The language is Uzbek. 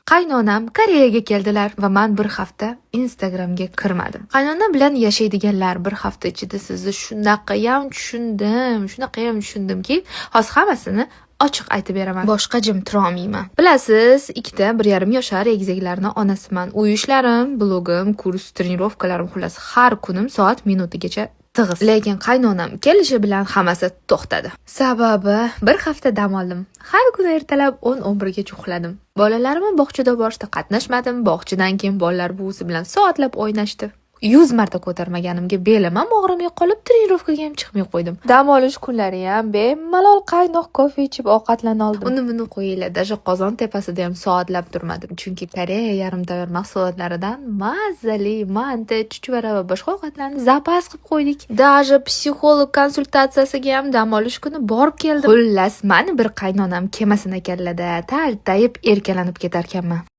Qaynonam Koreyaga keldilar va men bir hafta Instagramga kirmadim. Qaynonam bilan yashaydiganlar bir hafta ichida sizni shunaqayam tushundimki, hozir hammasini ochiq aytib beraman. Boshqa jim turolmayman. Bilasiz, 1,5 yoshar egizaklarni onasiman. Uy ishlarim, blogim, kurs, trenirovkalarim, xullas har kunim soat minutigacha tig'iz. Lekin qaynonam kelishi bilan hammasi to'xtadi. Sababi bir hafta dam oldim. Har kuni ertalab 10-11 gacha uxladim. Bolalarimni bog'chada borishda qatnashmadim. Bog'chadan keyin bolalar buvisi bilan soatlab o'ynashdi. 100 marta ko'tarmaganimga belim ham og'rimay qolib, trenirovkaga ham chiqmay qo'ydim. Dam olish kunlari ham bemalol qaynoq kofe ichib ovqatlana oldim. Uni qo'yinglar, даже qozon tepasida ham soatlab turmadim, chunki Koreya yarim tayyor mahsulotlaridan mazali manti, chuchvara va boshqa ovqatlarni zapas qilib qo'ydik. Даже psixolog konsultatsiyasiga ham dam olish kuni borib keldim. Xullas, mani bir qaynonam kemasini kallada taltayib erkalanib ketarkanman.